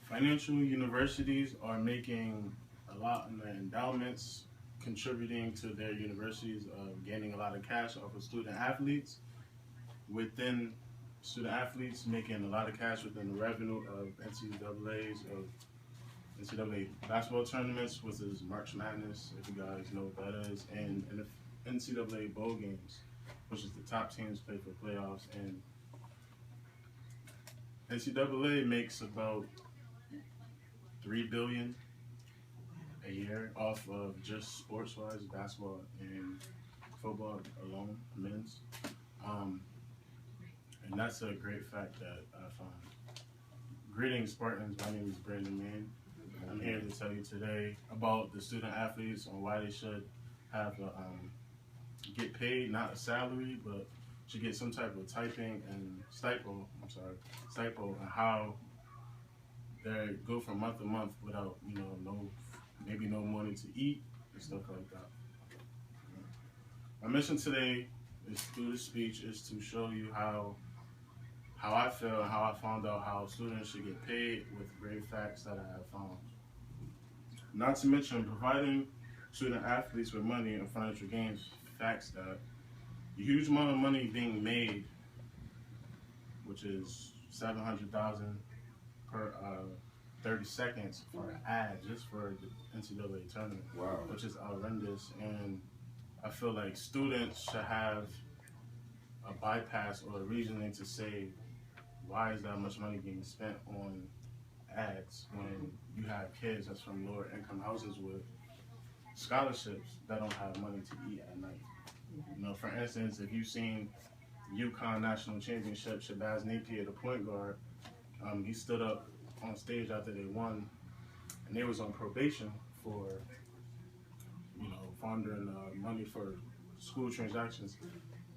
Financial universities are making a lot in their endowments, contributing to their universities, gaining a lot of cash off of student athletes. Within student athletes, making a lot of cash within the revenue of NCAA's, of NCAA basketball tournaments, which is March Madness, if you guys know what that is, and the NCAA bowl games, which is the top teams play for playoffs. And NCAA makes about 3 billion a year off of just sports-wise, basketball and football alone, men's. Um, and that's a great fact that I found. Greetings, Spartans. My name is Brandon Mann. I'm here to tell you today about the student athletes and why they should have get paid, not a salary, but should get some type of typing and stipend, and how they go from month to month without, maybe no money to eat and stuff like that. My mission today is through this speech is to show you how I feel and how I found out how students should get paid with great facts that I have found. Not to mention providing student athletes with money and financial gains, facts that the huge amount of money being made, which is $700,000 per 30 seconds for an ad just for the NCAA tournament, wow, which is horrendous. And I feel like students should have a bypass or a reasoning to say, why is that much money being spent on ads when you have kids that's from lower income houses with scholarships that don't have money to eat at night? For instance, if you've seen UConn National Championship, Shabazz Napier, the point guard, he stood up on stage after they won, and they was on probation for, laundering money for school transactions.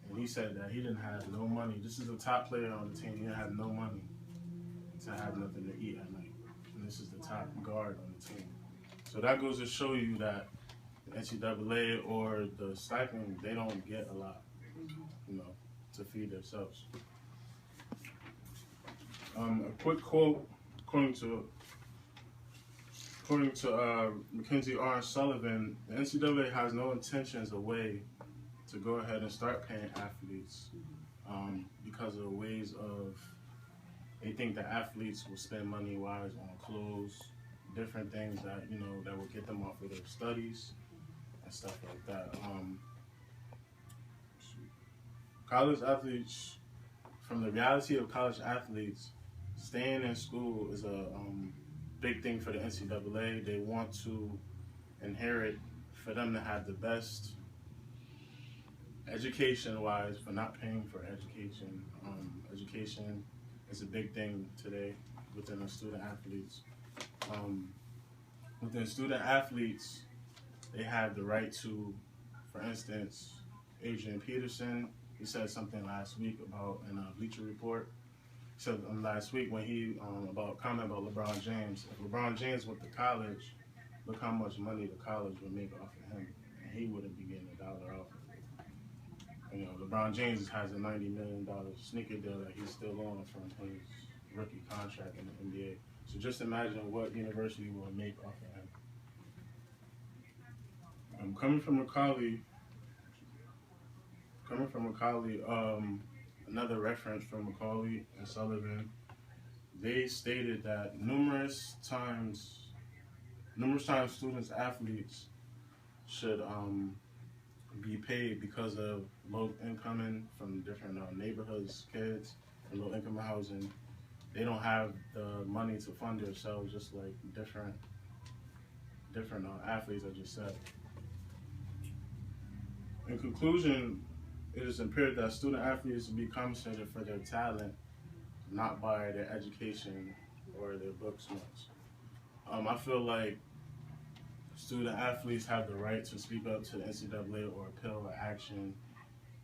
And he said that he didn't have no money. This is a top player on the team. He didn't have no money to have nothing to eat at night. And this is the top guard on the team. So that goes to show you that the NCAA or the stipend, they don't get a lot, to feed themselves. A quick quote, according to Mackenzie R. Sullivan, the NCAA has no intentions of way to go ahead and start paying athletes because of ways of, they think that athletes will spend money wise on clothes, different things that, that will get them off of their studies and stuff like that. College athletes, from the reality of college athletes, staying in school is a big thing for the NCAA. They want to inherit, for them to have the best education-wise, for not paying for education. Education is a big thing today within the student athletes. Within student athletes, they have the right to, for instance, Adrian Peterson, he said something last week about in a Bleacher Report. He said last week when he comment about LeBron James. If LeBron James went to college, look how much money the college would make off of him, and he wouldn't be getting $1 off of it. LeBron James has a $90 million sneaker deal that he's still on from his rookie contract in the NBA. So just imagine what university will make off of him. Coming from Macaulay, another reference from Macaulay and Sullivan, they stated that numerous times students, athletes should be paid because of low income from different neighborhoods, kids in low income housing. They don't have the money to fund themselves, just like different athletes I just said. In conclusion, it is imperative that student athletes be compensated for their talent, not by their education or their book smarts. I feel like student athletes have the right to speak up to the NCAA or appeal or action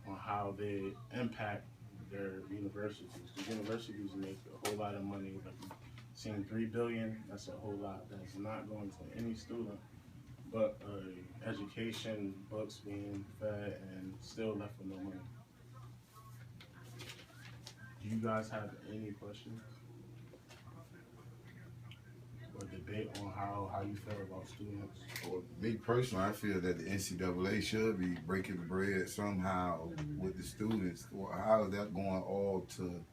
on how they impact their universities. The universities make a whole lot of money. Like seeing $3 billion, that's a whole lot. That's not going to any student, but education, books being fed, and still left with no money. Do you guys have any questions? debate on how you feel about students? Well, me personally, I feel that the NCAA should be breaking bread somehow with the students. Well, how is that going all to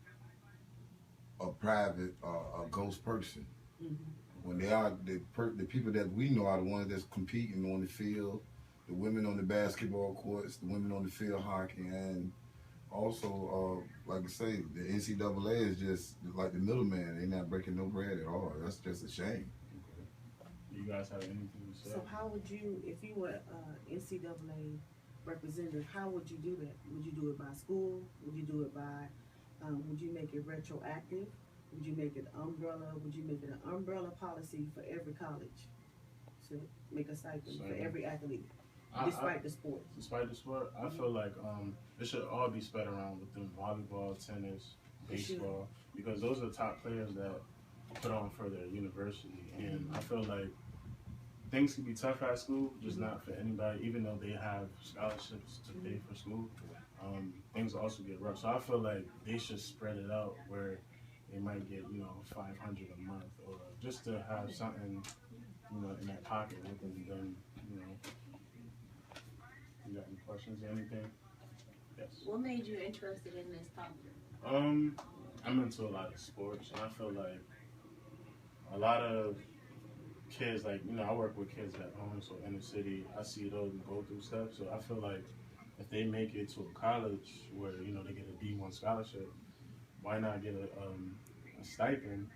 a private, a ghost person? When they are the people that we know are the ones that's competing on the field, the women on the basketball courts, the women on the field hockey, and also, like I say, the NCAA is just like the middleman. They're not breaking no bread at all. That's just a shame. Do you guys have anything to say? So how would you, if you were NCAA representative, how would you do that? Would you do it by school? Would you do it by, would you make it retroactive? Would you make it umbrella? Would you make it an umbrella policy for every college? To make a stipend for every athlete, despite the sport? Despite the sport, I feel like it should all be spread around within volleyball, tennis, baseball, because those are the top players that put on for their university. And I feel like things can be tough at school, just not for anybody, even though they have scholarships to pay for school. Things also get rough. So I feel like they should spread it out where they might get, $500 a month, or just to have something, in their pocket with them, You got any questions or anything? Yes. What made you interested in this topic? I'm into a lot of sports, and I feel like a lot of kids, like, I work with kids at home, so in the city, I see those go through stuff. So I feel like if they make it to a college where, they get a D1 scholarship, why not get a stipend,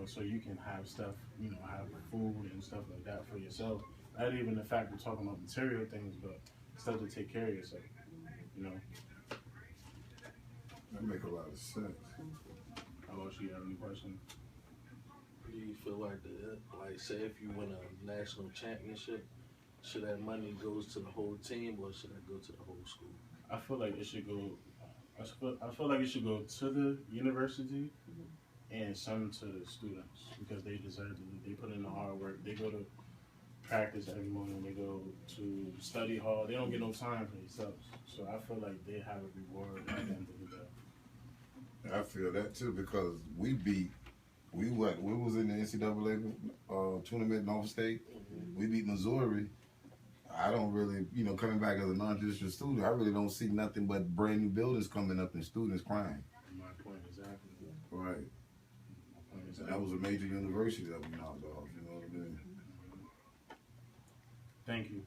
so you can have stuff, have food and stuff like that for yourself. Not even the fact we're talking about material things, but stuff to take care of yourself, That make a lot of sense. How about you? Have any questions? Do you feel like say if you win a national championship, should that money goes to the whole team or should that go to the whole school? I feel like it should go. I feel like it should go to the university and some to the students because they deserve it. They put in the hard work. They go to practice every morning. They go to study hall. They don't get no time for themselves. So I feel like they have a reward at the end of the day. I feel that too because we was in the NCAA tournament in Norfolk State. We beat Missouri. I don't really, coming back as a non-traditional student, I really don't see nothing but brand new buildings coming up and students crying. My point exactly. Right. My point exactly. And that was a major university that we knocked off, you know what I mean? Thank you.